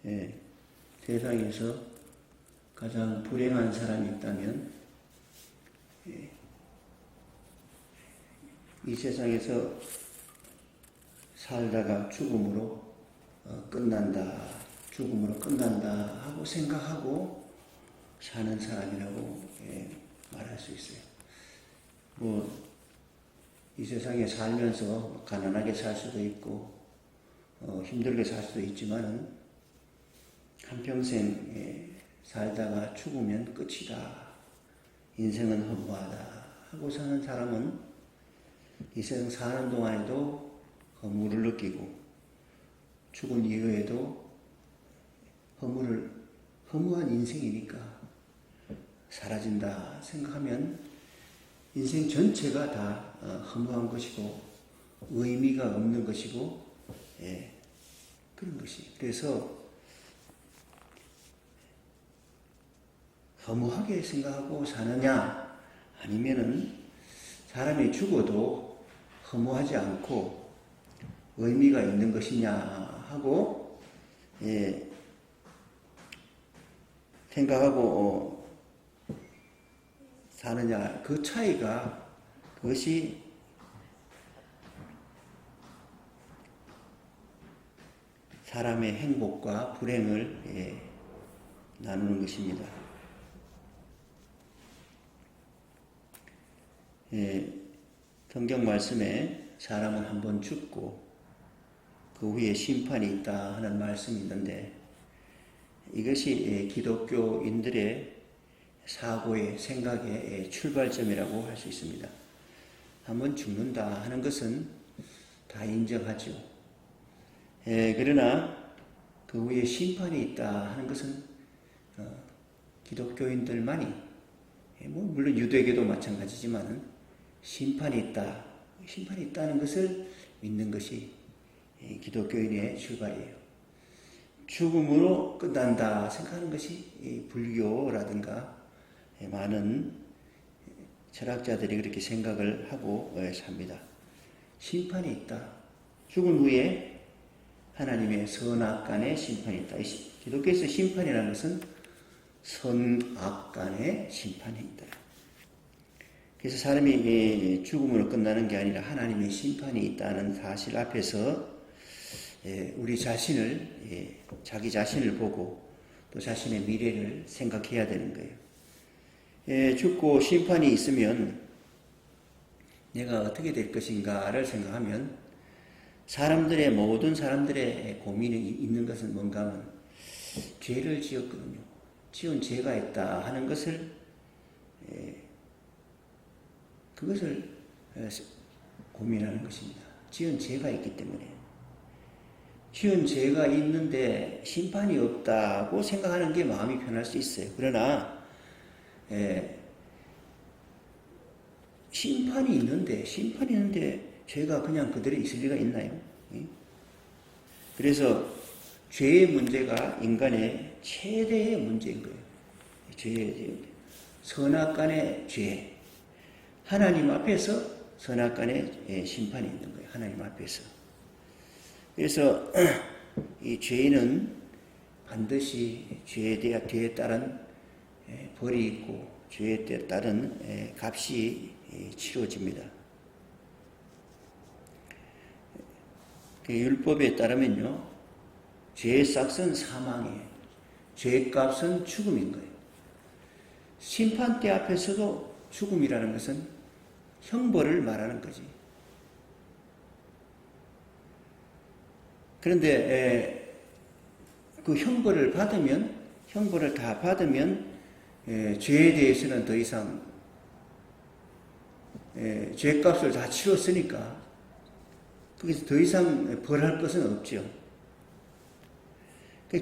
예, 세상에서 가장 불행한 사람이 있다면 이 세상에서 살다가 죽음으로 끝난다 하고 생각하고 사는 사람이라고 말할 수 있어요. 이 세상에 살면서 가난하게 살 수도 있고 힘들게 살 수도 있지만은 한평생 살다가 죽으면 끝이다. 인생은 허무하다 하고 사는 사람은 이 세상 사는 동안에도 허무를 느끼고 죽은 이후에도 허무한 인생이니까 사라진다 생각하면 인생 전체가 다 허무한 것이고 의미가 없는 것이고 그런 것이. 그래서 허무하게 생각하고 사느냐 아니면은 사람이 죽어도 허무하지 않고 의미가 있는 것이냐 하고 생각하고 사느냐, 그 차이가, 그것이 사람의 행복과 불행을 나누는 것입니다. 성경 말씀에 사람은 한 번 죽고 그 후에 심판이 있다 하는 말씀이 있는데, 이것이 기독교인들의 사고의 생각의 출발점이라고 할 수 있습니다. 한번 죽는다 하는 것은 다 인정하죠. 그러나 그 후에 심판이 있다 하는 것은 기독교인들만이, 물론 유대교도 마찬가지지만 심판이 있다는 것을 믿는 것이 기독교인의 출발이에요. 죽음으로 끝난다 생각하는 것이 불교라든가 많은 철학자들이 그렇게 생각을 하고 삽니다. 심판이 있다. 죽은 후에 하나님의 선악간의 심판이 있다. 기독교에서 심판이라는 것은 선악간의 심판이 있다. 그래서 사람이 죽음으로 끝나는 게 아니라 하나님의 심판이 있다는 사실 앞에서 우리 자신을, 자기 자신을 보고 또 자신의 미래를 생각해야 되는 거예요. 죽고 심판이 있으면 내가 어떻게 될 것인가를 생각하면 모든 사람들의 고민이 있는 것은 뭔가 하면 죄를 지었거든요. 지은 죄가 있다 하는 것을 그것을 고민하는 것입니다. 지은 죄가 있기 때문에. 지은 죄가 있는데 심판이 없다고 생각하는 게 마음이 편할 수 있어요. 그러나 심판이 있는데 죄가 그냥 그대로 있을 리가 있나요? 그래서 죄의 문제가 인간의 최대의 문제인 거예요. 죄의 선악간의 죄. 하나님 앞에서 선악간의 심판이 있는 거예요. 하나님 앞에서. 그래서 이 죄인은 반드시 죄에 따른 벌이 있고 죄에 따른 값이 치러집니다. 율법에 따르면요, 죄의 싹은 사망이에요. 죄의 값은 죽음인 거예요. 심판대 앞에서도 죽음이라는 것은 형벌을 말하는 거지. 그런데 그 형벌을 다 받으면 죄에 대해서는 더 이상 죄값을 다 치렀으니까 거기서 더 이상 벌할 것은 없죠.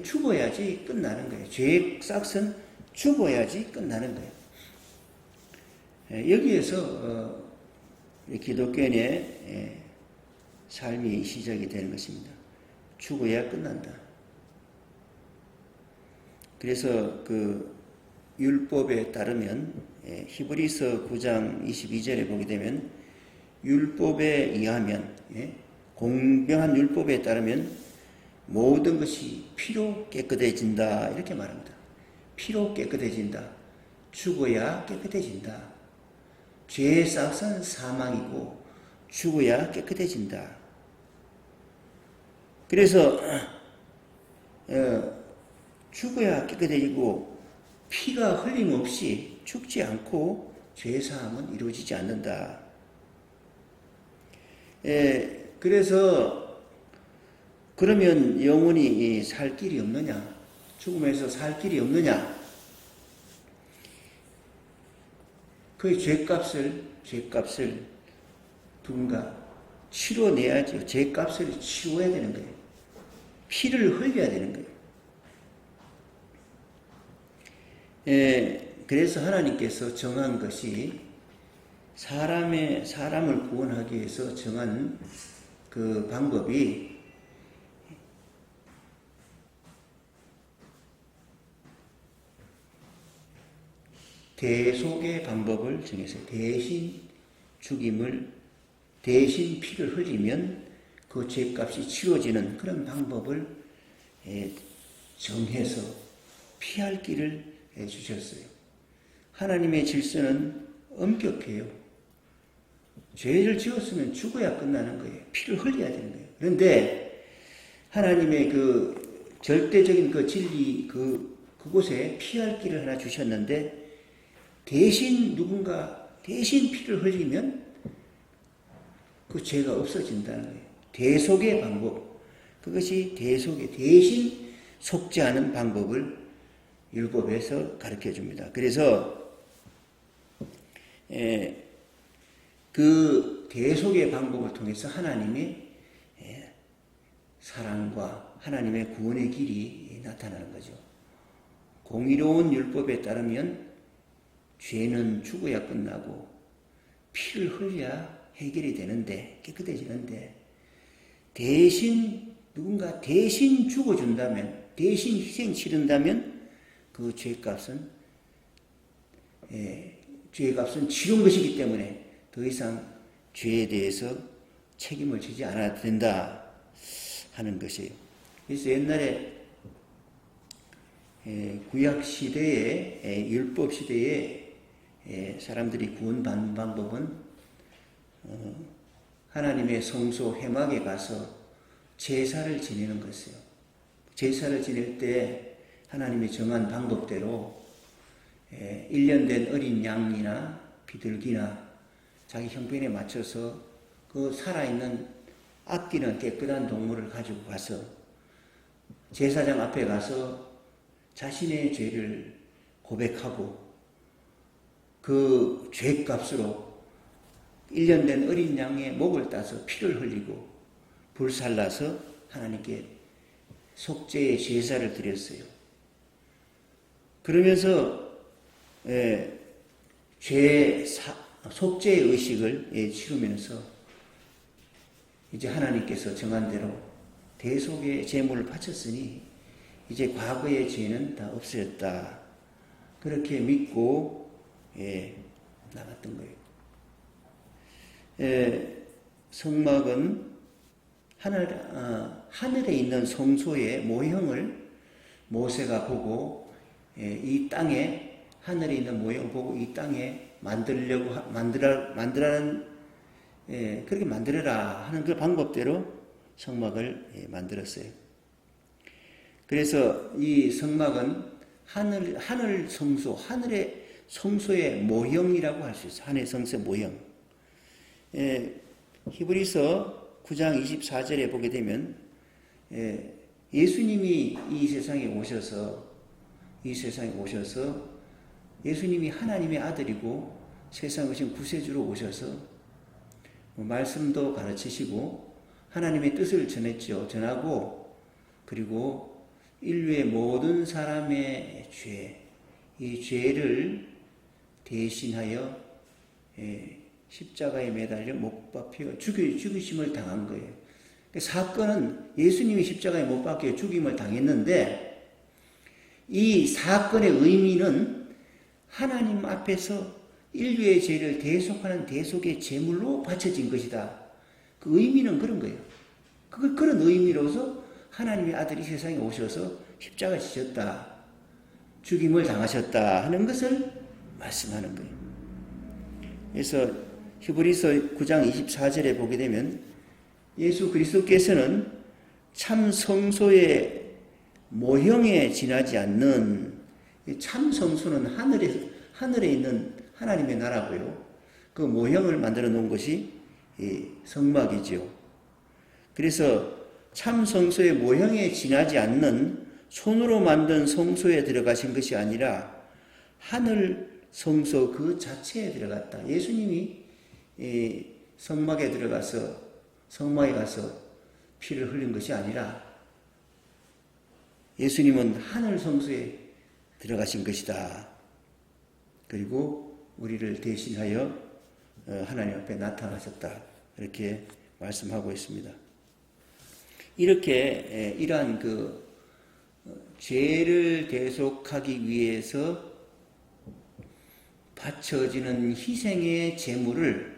죽어야지 끝나는 거예요. 죄의 싹은 죽어야지 끝나는 거예요. 여기에서 기독교인의 삶이 시작이 되는 것입니다. 죽어야 끝난다. 그래서 그 율법에 따르면 히브리서 9장 22절에 보게 되면 율법에 의하면 공평한 율법에 따르면 모든 것이 피로 깨끗해진다. 이렇게 말합니다. 피로 깨끗해진다. 죽어야 깨끗해진다. 죄의 싹은 사망이고 죽어야 깨끗해진다. 그래서 죽어야 깨끗해지고 피가 흘림없이 죽지 않고 죄사함은 이루어지지 않는다. 그래서 그러면 영혼이 살 길이 없느냐? 죽음에서 살 길이 없느냐? 그 죄값을 누군가 치러내야죠. 죄값을 치워야 되는 거예요. 피를 흘려야 되는 거예요. 그래서 하나님께서 정한 것이 사람을 구원하기 위해서 정한 그 방법이 대속의 방법을 정했어요. 대신 피를 흘리면 그 죄값이 치러지는 그런 방법을 정해서 피할 길을 주셨어요. 하나님의 질서는 엄격해요. 죄를 지었으면 죽어야 끝나는 거예요. 피를 흘려야 되는 거예요. 그런데 하나님의 그 절대적인 그 진리 그곳에 피할 길을 하나 주셨는데 대신 피를 흘리면 그 죄가 없어진다는 거예요. 대속의 방법. 그것이 대신 속죄하는 방법을 율법에서 가르쳐 줍니다. 그래서 그 대속의 방법을 통해서 하나님의 사랑과 하나님의 구원의 길이 나타나는 거죠. 공의로운 율법에 따르면 죄는 죽어야 끝나고 피를 흘려야 해결이 되는데 깨끗해지는데 누군가 대신 죽어준다면 대신 희생 치른다면 그 죄값은 치른 것이기 때문에 더 이상 죄에 대해서 책임을 지지 않아야 된다 하는 것이에요. 그래서 옛날에 구약 시대에 율법 시대에 사람들이 구원받는 방법은 하나님의 성소 회막에 가서 제사를 지내는 것이에요. 제사를 지낼 때 하나님이 정한 방법대로 1년 된 어린 양이나 비둘기나 자기 형편에 맞춰서 그 살아있는 아끼는 깨끗한 동물을 가지고 가서 제사장 앞에 가서 자신의 죄를 고백하고 그 죄값으로 1년 된 어린 양의 목을 따서 피를 흘리고 불살라서 하나님께 속죄의 제사를 드렸어요. 그러면서 속죄의 의식을 치르면서 이제 하나님께서 정한 대로 대속의 제물을 바쳤으니 이제 과거의 죄는 다 없어졌다. 그렇게 믿고 나갔던 거예요. 성막은 하늘에 있는 성소의 모형을 모세가 보고 이 땅에 하늘에 있는 모형을 보고 이 땅에 그렇게 만들어라 하는 그 방법대로 성막을 만들었어요. 그래서 이 성막은 하늘 성소, 하늘의 성소의 모형이라고 할 수 있어요. 하늘의 성소의 모형. 히브리서 9장 24절에 보게 되면 예수님이 이 세상에 오셔서 예수님이 하나님의 아들이고 세상 오신 구세주로 오셔서 말씀도 가르치시고 하나님의 뜻을 전하고 그리고 인류의 모든 사람의 이 죄를 대신하여 십자가에 매달려 못 박혀 죽으심을 당한 거예요. 사건은 예수님이 십자가에 못 박혀 죽임을 당했는데 이 사건의 의미는 하나님 앞에서 인류의 죄를 대속하는 대속의 제물로 바쳐진 것이다. 그 의미는 그런 거예요. 그런 의미로서 하나님의 아들이 세상에 오셔서 십자가 지셨다, 죽임을 당하셨다 하는 것을 말씀하는 거예요. 그래서 히브리서 9장 24절에 보게 되면 예수 그리스도께서는 참 성소의 모형에 지나지 않는, 참 성소는 하늘에 있는 하나님의 나라고요. 그 모형을 만들어 놓은 것이 성막이지요. 그래서 참 성소의 모형에 지나지 않는 손으로 만든 성소에 들어가신 것이 아니라 하늘 성소 그 자체에 들어갔다. 예수님이 성막에 가서 피를 흘린 것이 아니라 예수님은 하늘 성소에 들어가신 것이다. 그리고 우리를 대신하여 하나님 앞에 나타나셨다. 이렇게 말씀하고 있습니다. 이렇게 이러한 죄를 대속하기 위해서 바쳐지는 희생의 제물은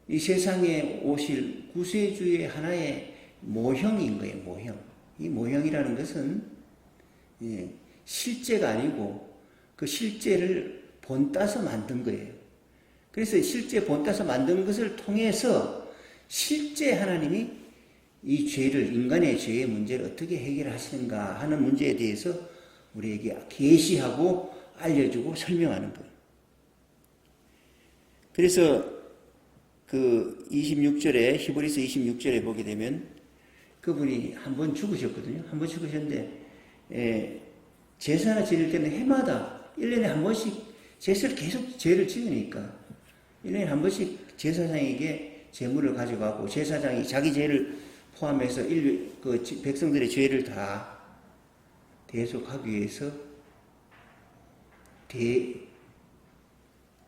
이 세상에 오실 구세주의 하나의 모형인 거예요. 모형. 이 모형이라는 것은 실제가 아니고 그 실제를 본따서 만든 거예요. 그래서 실제 본따서 만든 것을 통해서 실제 하나님이 이 죄를, 인간의 죄의 문제를 어떻게 해결하시는가 하는 문제에 대해서 우리에게 계시하고 알려주고 설명하는 거예요. 그래서 그 26절에, 히브리서 26절에 보게 되면 그분이 한 번 죽으셨거든요. 한 번 죽으셨는데, 제사나 지낼 때는 해마다 1년에 한 번씩 제사를 계속 죄를 지으니까 1년에 한 번씩 제사장에게 제물을 가져가고, 제사장이 자기 죄를 포함해서 백성들의 죄를 다 대속하기 위해서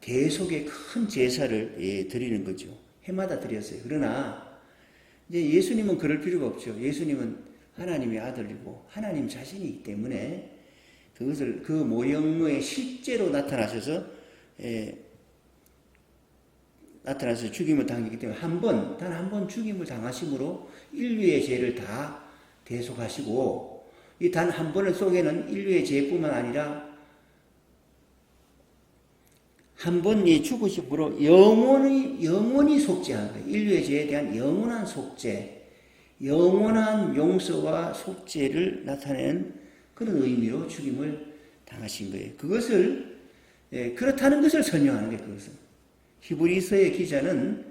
대속의 큰 제사를 드리는 거죠. 해마다 드렸어요. 그러나 이제 예수님은 그럴 필요가 없죠. 예수님은 하나님의 아들이고 하나님 자신이기 때문에 그것을 그 모형의 실제로 나타나셔서 죽임을 당했기 때문에 단 한 번 죽임을 당하심으로 인류의 죄를 다 대속하시고, 이 단 한 번을 속에는 인류의 죄뿐만 아니라 한 번이 죽으심으로 영원히 속죄하는 거예요. 인류의 죄에 대한 영원한 속죄, 영원한 용서와 속죄를 나타내는 그런 의미로 죽임을 당하신 거예요. 그것을, 그렇다는 것을 설명하는 거예요. 그것은. 히브리서의 기자는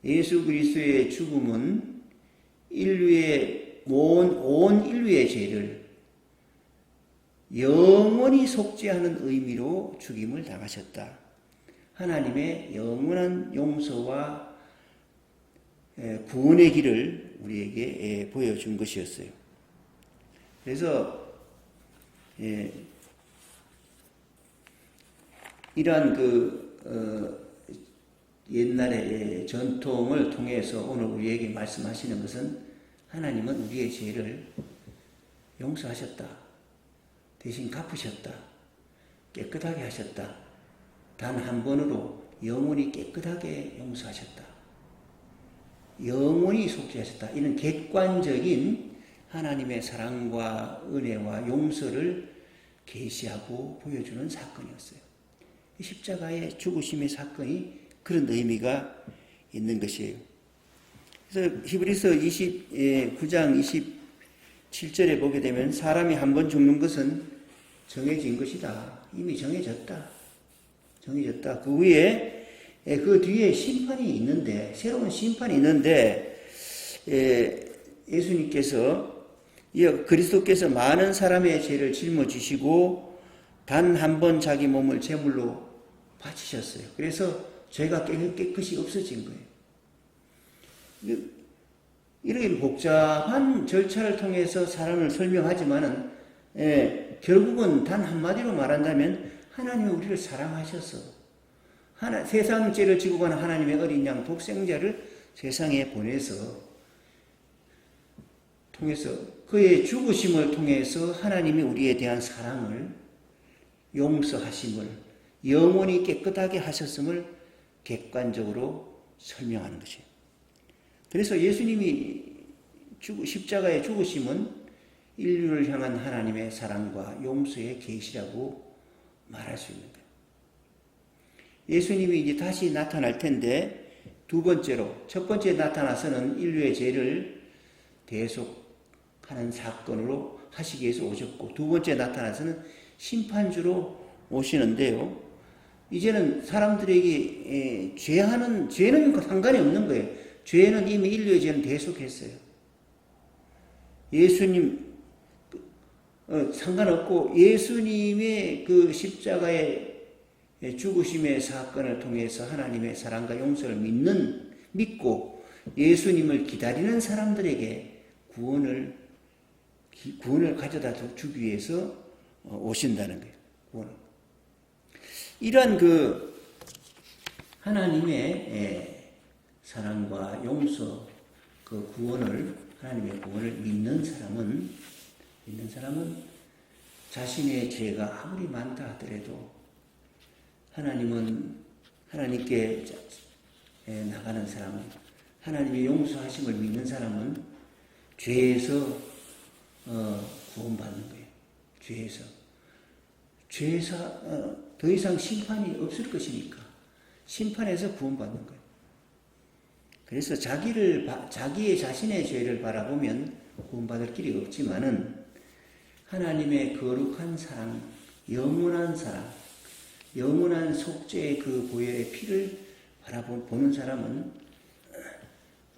예수 그리스도의 죽음은 온 인류의 죄를 영원히 속죄하는 의미로 죽임을 당하셨다. 하나님의 영원한 용서와 구원의 길을 우리에게 보여준 것이었어요. 그래서 이러한 옛날의 전통을 통해서 오늘 우리에게 말씀하시는 것은 하나님은 우리의 죄를 용서하셨다. 대신 갚으셨다. 깨끗하게 하셨다. 단 한 번으로 영원히 깨끗하게 용서하셨다. 영원히 속죄하셨다. 이런 객관적인 하나님의 사랑과 은혜와 용서를 계시하고 보여주는 사건이었어요. 십자가의 죽으심의 사건이 그런 의미가 있는 것이에요. 그래서 히브리서 9장 27절에 보게 되면 사람이 한 번 죽는 것은 정해진 것이다. 이미 정해졌다. 그 위에, 그 뒤에 심판이 있는데, 새로운 심판이 있는데, 예수님께서, 그리스도께서 많은 사람의 죄를 짊어지시고 단 한 번 자기 몸을 제물로 바치셨어요. 그래서 죄가 깨끗이 없어진 거예요. 이렇게 복잡한 절차를 통해서 사람을 설명하지만은, 결국은 단 한마디로 말한다면 하나님이 우리를 사랑하셔서 세상 죄를 지고 가는 하나님의 어린 양 독생자를 세상에 통해서 그의 죽으심을 통해서 하나님이 우리에 대한 사랑을, 용서하심을, 영원히 깨끗하게 하셨음을 객관적으로 설명하는 것이에요. 그래서 예수님이 십자가의 죽으심은 인류를 향한 하나님의 사랑과 용서의 계시라고 말할 수 있는 거예요. 예수님이 이제 다시 나타날 텐데 두 번째로, 첫 번째 나타나서는 인류의 죄를 대속하는 사건으로 하시기 위해서 오셨고, 두 번째 나타나서는 심판주로 오시는데요. 이제는 사람들에게 죄는 상관이 없는 거예요. 죄는 이미 인류의 죄는 대속했어요. 예수님 상관없고 예수님의 그 십자가의 죽으심의 사건을 통해서 하나님의 사랑과 용서를 믿고 예수님을 기다리는 사람들에게 구원을 가져다 주기 위해서 오신다는 거예요. 구원을. 이러한 그 하나님의 사랑과 용서, 그 구원을, 하나님의 구원을 믿는 사람은 자신의 죄가 아무리 많다 하더라도 하나님께 나가는 사람은, 하나님의 용서하심을 믿는 사람은 죄에서 구원받는 거예요. 죄에서 더 이상 심판이 없을 것이니까 심판에서 구원받는 거예요. 그래서 자신의 죄를 바라보면 구원받을 길이 없지만은 하나님의 거룩한 사랑, 영원한 사랑, 영원한 속죄의 그 보혈의 피를 바라보는 사람은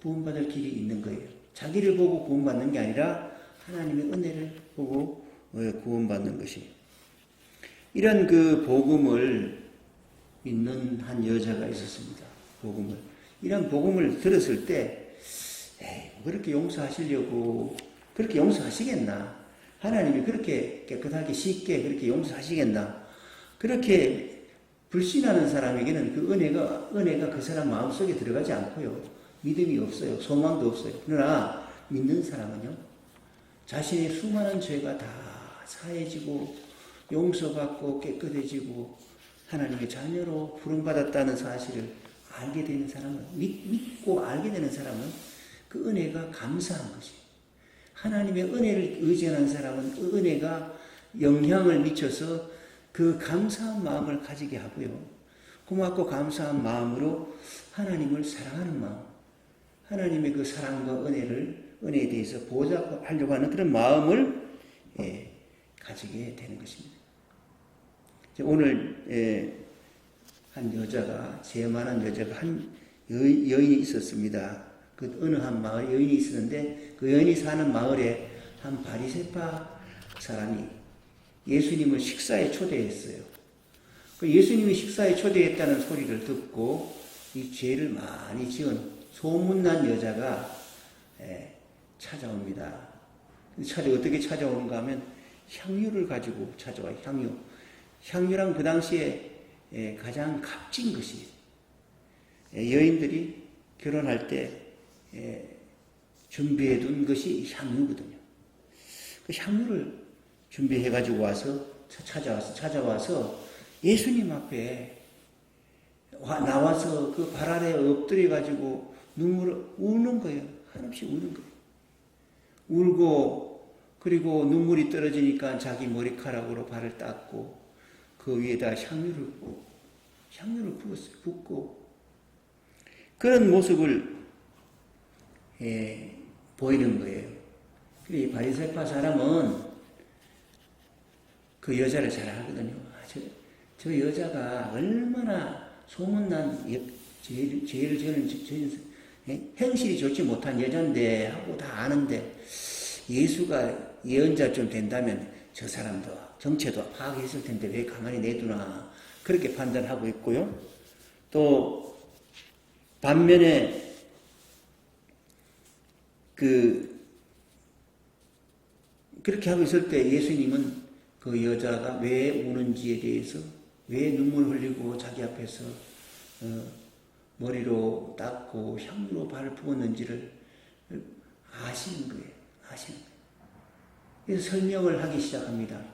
구원받을 길이 있는 거예요. 자기를 보고 구원받는 게 아니라 하나님의 은혜를 보고 구원받는 것이에요. 이런 그 복음을 믿는 한 여자가 있었습니다. 이런 복음을 들었을 때, 그렇게 용서하시려고, 그렇게 용서하시겠나? 하나님이 그렇게 깨끗하게 쉽게 그렇게 용서하시겠나? 그렇게 불신하는 사람에게는 그 은혜가 그 사람 마음속에 들어가지 않고요. 믿음이 없어요. 소망도 없어요. 그러나 믿는 사람은요, 자신의 수많은 죄가 다 사해지고 용서받고 깨끗해지고 하나님의 자녀로 부름받았다는 사실을 알게 되는 사람은, 믿고 알게 되는 사람은 그 은혜가 감사한 것이에요. 하나님의 은혜를 의지하는 사람은 그 은혜가 영향을 미쳐서 그 감사한 마음을 가지게 하고요. 고맙고 감사한 마음으로 하나님을 사랑하는 마음, 하나님의 그 사랑과 은혜에 대해서 보호하려고 하는 그런 마음을 가지게 되는 것입니다. 오늘 한 여자가, 죄 많은 여자가 한 여인이 있었습니다. 그 어느 한 마을 여인이 있었는데 그 여인이 사는 마을에 한 바리새파 사람이 예수님을 식사에 초대했어요. 그 예수님이 식사에 초대했다는 소리를 듣고 이 죄를 많이 지은 소문난 여자가 찾아옵니다. 어떻게 찾아오는가 하면 향유를 가지고 찾아와요. 향유랑 그 당시에 가장 값진 것이, 여인들이 결혼할 때 준비해 둔 것이 향유거든요. 그 향유를 준비해 가지고 찾아와서 예수님 앞에 나와서 그 발 아래에 엎드려 가지고 눈물을 우는 거예요. 한없이 우는 거예요. 울고, 그리고 눈물이 떨어지니까 자기 머리카락으로 발을 닦고 그 위에다 향유를 붓고 그런 모습을 보이는 거예요. 이 바리새파 사람은 그 여자를 잘 알거든요. 저 여자가 얼마나 소문난 죄를 저는 행실이 좋지 못한 여잔데 하고 다 아는데 예수가 예언자 좀 된다면 저 사람도 정체도 파악했을 텐데 왜 가만히 내두나, 그렇게 판단하고 있고요. 또 반면에 그렇게 하고 있을 때 예수님은 그 여자가 왜 우는지에 대해서, 왜 눈물 흘리고 자기 앞에서 머리로 닦고 향유로 발을 부었는지를 아시는 거예요. 그래서 설명을 하기 시작합니다.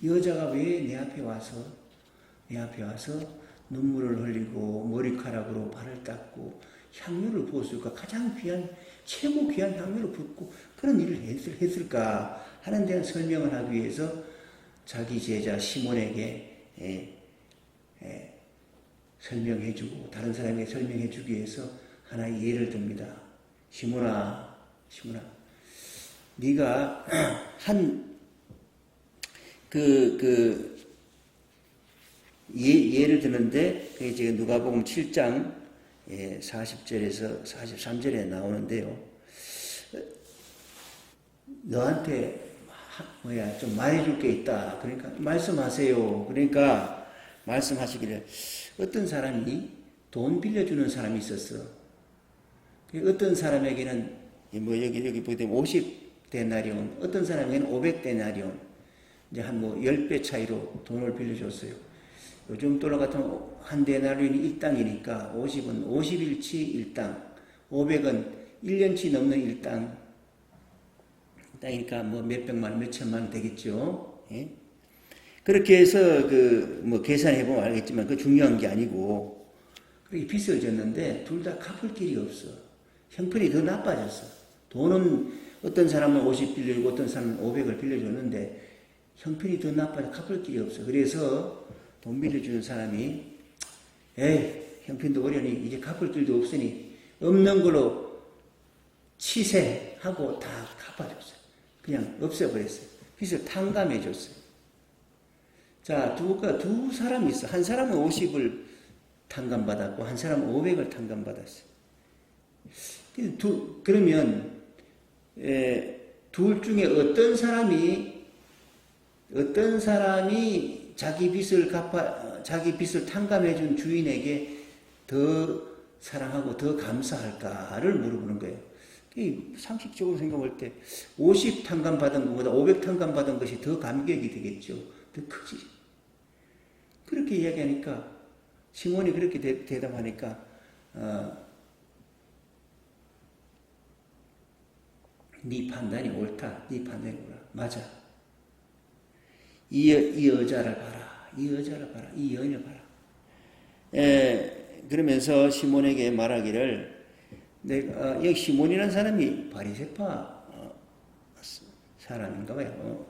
여자가 왜 내 앞에 와서 눈물을 흘리고 머리카락으로 발을 닦고 향유를 부었을까? 가장 귀한, 최고 귀한 향유를 붓고 그런 일을 했을까 하는 데는 설명을 하기 위해서 자기 제자 시몬에게 설명해주고 다른 사람에게 설명해주기 위해서 하나의 예를 듭니다. 시몬아, 네가 예를 드는데 그게 지금 누가복음 7장 40절에서 43절에 나오는데요. 너한테 좀 말해줄 게 있다. 그러니까 말씀하세요. 그러니까 말씀하시기를 어떤 사람이 돈 빌려주는 사람이 있었어. 어떤 사람에게는 여기 보게 되면 50데나리온, 어떤 사람에게는 500데나리온, 이제 한 10배 차이로 돈을 빌려줬어요. 요즘 돌아 같으면 한 데나리온이 1당이니까 50은 50일치 1당, 500은 1년치 넘는 1당, 땅이니까 몇백만, 몇천만 되겠죠. 예? 그렇게 해서 계산해보면 알겠지만 그 중요한 게 아니고, 그렇게 빚을 졌는데 둘 다 갚을 길이 없어. 형편이 더 나빠졌어. 돈은 어떤 사람은 50 빌려주고 어떤 사람은 500을 빌려줬는데 형편이 더 나빠져 갚을 길이 없어. 그래서 돈 빌려주는 사람이 형편도 어려니 이제 갚을 길도 없으니 없는 걸로 치세하고 다 갚아줬어요. 그냥 없애버렸어요. 빚을 탕감해줬어요. 자, 두 사람이 있어. 한 사람은 50을 탕감받았고 한 사람은 500을 탕감받았어요. 그러면 둘 중에 어떤 사람이 자기 빚을 탕감해준 주인에게 더 사랑하고 더 감사할까를 물어보는 거예요. 상식적으로 생각할 때 50 탕감받은 것보다 500 탕감받은 것이 더 감격이 되겠죠. 더 크지. 그렇게 이야기하니까 시몬이 그렇게 대답하니까 네 판단이 옳다. 네 판단이 옳아. 맞아. 이 여자를 봐라. 이 여인을 봐라. 그러면서 시몬에게 말하기를 여기 시몬이라는 사람이 바리새파 사람인가 봐요.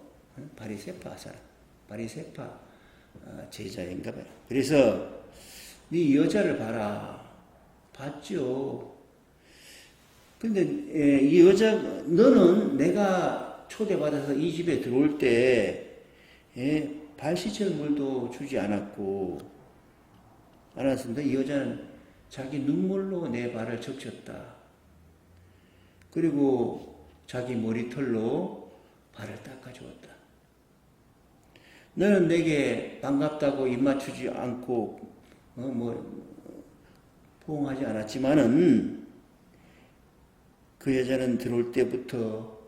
바리새파 제자인가 봐요. 그래서 네 여자를 봐라. 봤죠. 근데 이 여자, 너는 내가 초대받아서 이 집에 들어올 때 발 씻을 물도 주지 않았습니다. 이 여자는 자기 눈물로 내 발을 적셨다. 그리고 자기 머리털로 발을 닦아주었다. 너는 내게 반갑다고 입 맞추지 않고 포옹하지 않았지만은 그 여자는 들어올 때부터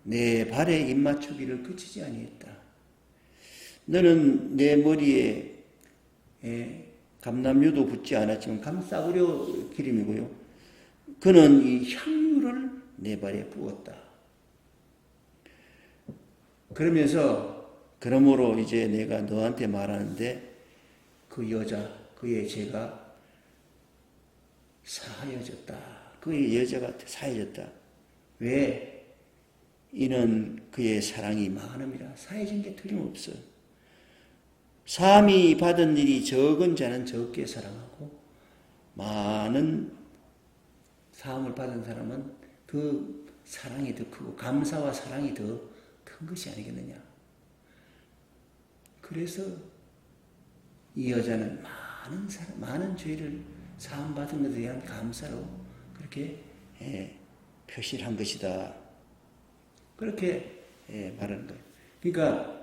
내 발에 입 맞추기를 그치지 아니했다. 너는 내 머리에 감람유도 붓지 않았지만 감싸구려 기름이고요. 그는 이 향유를 내 발에 부었다. 그러므로 이제 내가 너한테 말하는데 그 여자, 그의 죄가 사하여졌다. 그의 여자가 사해졌다. 왜? 이는 그의 사랑이 많음이라. 사해진 게 틀림없어. 사함이 받은 일이 적은 자는 적게 사랑하고 많은 사함을 받은 사람은 그 사랑이 더 크고 감사와 사랑이 더 큰 것이 아니겠느냐. 그래서 이 여자는 많은 죄를 사함받은 것에 대한 감사로 그렇게 표시를 한 것이다. 그렇게 말하는 거예요. 그러니까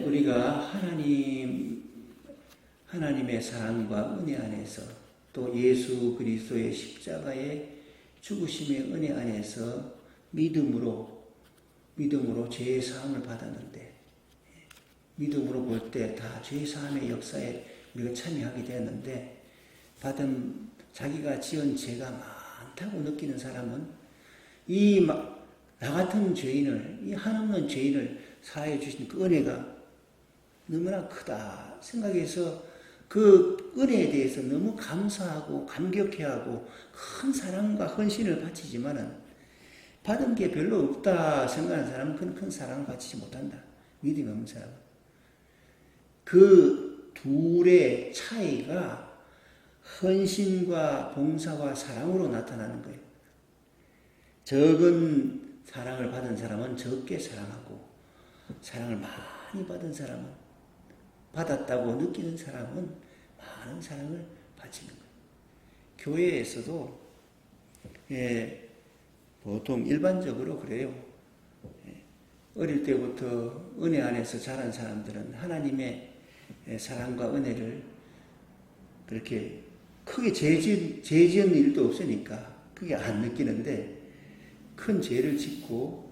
우리가 하나님의 사랑과 은혜 안에서 또 예수 그리스도의 십자가의 죽으심의 은혜 안에서 믿음으로 죄의 사함을 받았는데 믿음으로 볼 때 다 죄의 사함의 역사에 우리가 참여하게 되었는데 자기가 지은 죄가 많다고 느끼는 사람은 나 같은 죄인을, 이 한없는 죄인을 사하여 주신 그 은혜가 너무나 크다 생각해서 그 은혜에 대해서 너무 감사하고 감격해하고 큰 사랑과 헌신을 바치지만은 받은 게 별로 없다 생각하는 사람은 큰 사랑을 바치지 못한다. 믿음이 없는 사람은. 그 둘의 차이가 헌신과 봉사와 사랑으로 나타나는 거예요. 적은 사랑을 받은 사람은 적게 사랑하고, 사랑을 많이 받은 사람은, 받았다고 느끼는 사람은 많은 사랑을 바치는 거예요. 교회에서도 보통 일반적으로 그래요. 어릴 때부터 은혜 안에서 자란 사람들은 하나님의 사랑과 은혜를 그렇게 크게 죄지은 일도 없으니까 그게 안 느끼는데, 큰 죄를 짓고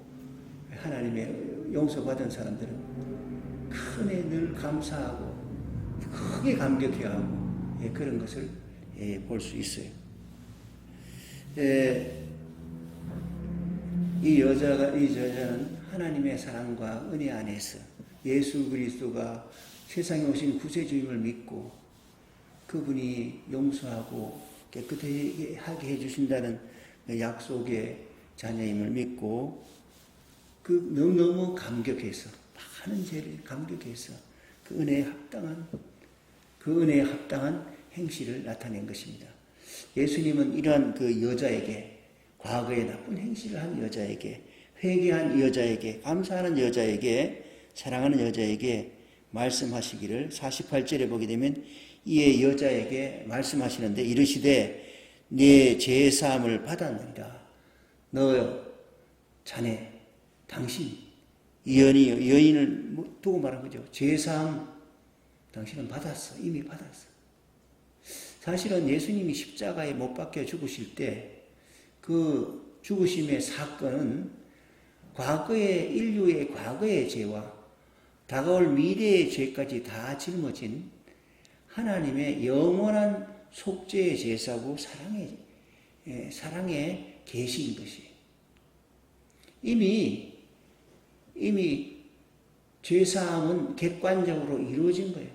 하나님의 용서받은 사람들은 큰에 늘 감사하고 크게 감격해하고 그런 것을 볼 수 있어요. 이 여자는 하나님의 사랑과 은혜 안에서 예수 그리스도가 세상에 오신 구세주임을 믿고 그분이 용서하고 깨끗하게 하게 해주신다는 약속의 자녀임을 믿고 그 너무너무 감격해서, 많은 죄를 감격해서 그 은혜에 합당한 행실을 나타낸 것입니다. 예수님은 이러한 그 여자에게, 과거에 나쁜 행실을 한 여자에게, 회개한 여자에게, 감사하는 여자에게, 사랑하는 여자에게 말씀하시기를 48절에 보게 되면 이에 여자에게 말씀하시는데 이르시되 네 죄사함을 받았느니라. 너 자네 당신 여인을 두고 말한 거죠. 죄사함 당신은 받았어. 이미 받았어. 사실은 예수님이 십자가에 못 박혀 죽으실 때 그 죽으심의 사건은 과거의 인류의 과거의 죄와 다가올 미래의 죄까지 다 짊어진 하나님의 영원한 속죄의 제사고 사랑의 계시인 것이에요. 이미 죄사함은 객관적으로 이루어진 거예요.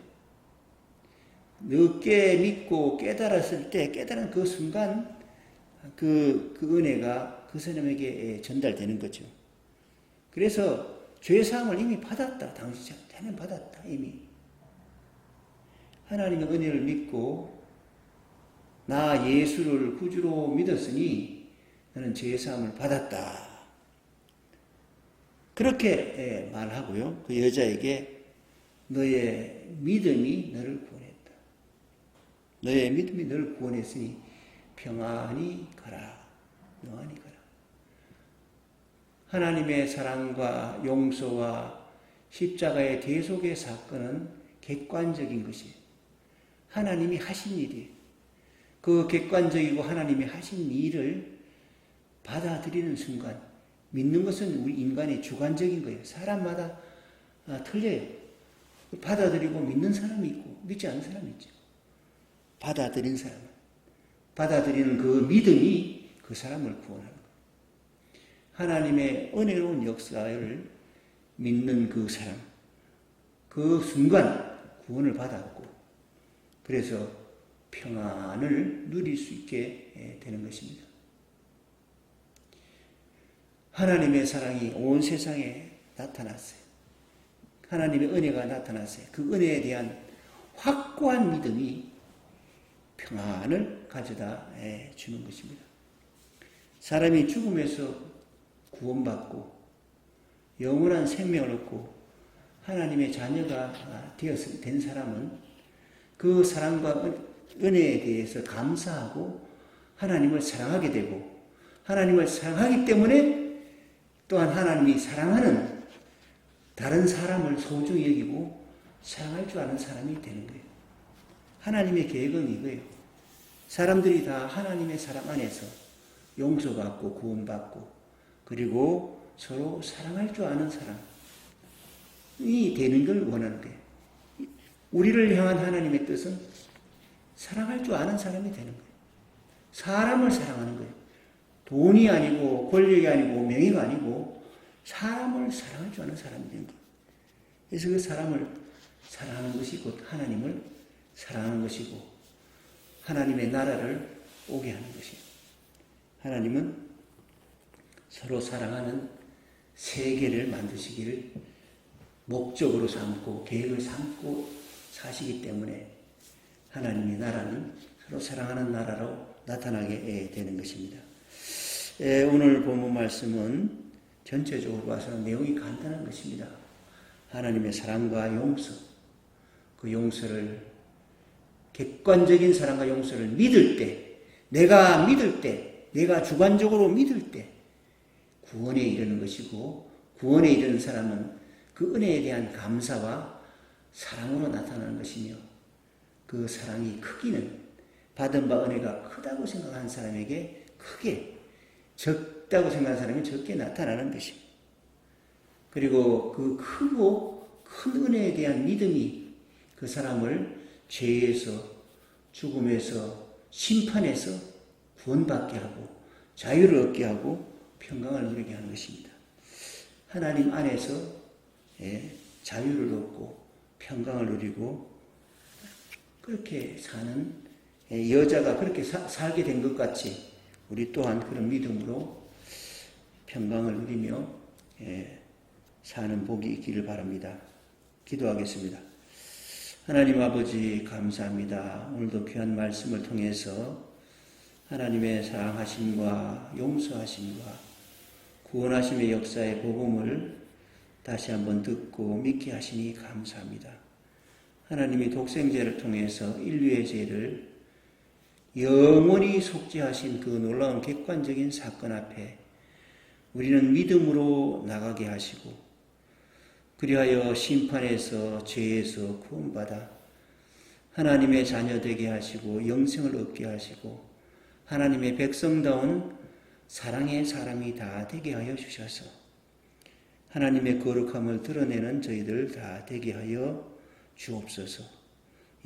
늦게 믿고 깨달았을 때, 깨달은 그 순간 그 은혜가 그 사람에게 전달되는 거죠. 그래서 죄사함을 이미 받았다. 당신은 받았다. 이미. 하나님의 은혜를 믿고 나 예수를 구주로 믿었으니 나는 죄사함을 받았다. 그렇게 말하고요. 그 여자에게 너의 믿음이 너를 구원했다. 너의 믿음이 너를 구원했으니 평안히 가라. 평안히 가라. 하나님의 사랑과 용서와 십자가의 대속의 사건은 객관적인 것이에요. 하나님이 하신 일이에요. 그 객관적이고 하나님이 하신 일을 받아들이는 순간, 믿는 것은 우리 인간의 주관적인 거예요. 사람마다 틀려요. 받아들이고 믿는 사람이 있고 믿지 않는 사람이 있죠. 받아들인 사람은, 받아들이는 그 믿음이 그 사람을 구원하는 거예요. 하나님의 은혜로운 역사를 믿는 그 사람, 그 순간 구원을 받았고 그래서 평안을 누릴 수 있게 되는 것입니다. 하나님의 사랑이 온 세상에 나타났어요. 하나님의 은혜가 나타났어요. 그 은혜에 대한 확고한 믿음이 평안을 가져다 주는 것입니다. 사람이 죽음에서 구원받고 영원한 생명을 얻고 하나님의 자녀가 된 사람은 그 사랑과 은혜에 대해서 감사하고 하나님을 사랑하게 되고, 하나님을 사랑하기 때문에 또한 하나님이 사랑하는 다른 사람을 소중히 여기고 사랑할 줄 아는 사람이 되는 거예요. 하나님의 계획은 이거예요. 사람들이 다 하나님의 사랑 안에서 용서받고 구원받고 그리고 서로 사랑할 줄 아는 사람이 되는 걸 원하는 거예요. 우리를 향한 하나님의 뜻은 사랑할 줄 아는 사람이 되는 거예요. 사람을 사랑하는 거예요. 돈이 아니고 권력이 아니고 명예가 아니고 사람을 사랑할 줄 아는 사람이 되는 거예요. 그래서 그 사람을 사랑하는 것이 곧 하나님을 사랑하는 것이고 하나님의 나라를 오게 하는 것입니다. 하나님은 서로 사랑하는 세계를 만드시기를 목적으로 삼고 계획을 삼고 사시기 때문에 하나님의 나라는 서로 사랑하는 나라로 나타나게 되는 것입니다. 오늘 본문 말씀은 전체적으로 봐서 내용이 간단한 것입니다. 하나님의 사랑과 용서, 그 용서를 객관적인 사랑과 용서를 믿을 때, 내가 믿을 때, 내가 주관적으로 믿을 때 구원에 이르는 것이고, 구원에 이르는 사람은 그 은혜에 대한 감사와 사랑으로 나타나는 것이며, 그 사랑이 크기는 받은 바 은혜가 크다고 생각한 사람에게 크게, 적다고 생각하는 사람이 적게 나타나는 것입니다. 그리고 그 크고 큰 은혜에 대한 믿음이 그 사람을 죄에서, 죽음에서, 심판에서 구원받게 하고 자유를 얻게 하고 평강을 누리게 하는 것입니다. 하나님 안에서 자유를 얻고 평강을 누리고 그렇게 사는 여자가 그렇게 살게 된 것 같이 우리 또한 그런 믿음으로 평강을 누리며 사는 복이 있기를 바랍니다. 기도하겠습니다. 하나님 아버지 감사합니다. 오늘도 귀한 말씀을 통해서 하나님의 사랑하심과 용서하심과 구원하심의 역사의 복음을 다시 한번 듣고 믿게 하시니 감사합니다. 하나님이 독생자를 통해서 인류의 죄를 영원히 속죄하신 그 놀라운 객관적인 사건 앞에 우리는 믿음으로 나가게 하시고 그리하여 심판에서 죄에서 구원받아 하나님의 자녀 되게 하시고 영생을 얻게 하시고 하나님의 백성다운 사랑의 사람이 다 되게 하여 주셔서 하나님의 거룩함을 드러내는 저희들 다 되게 하여 주옵소서.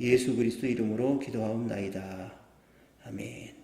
예수 그리스도 이름으로 기도하옵나이다. 아멘.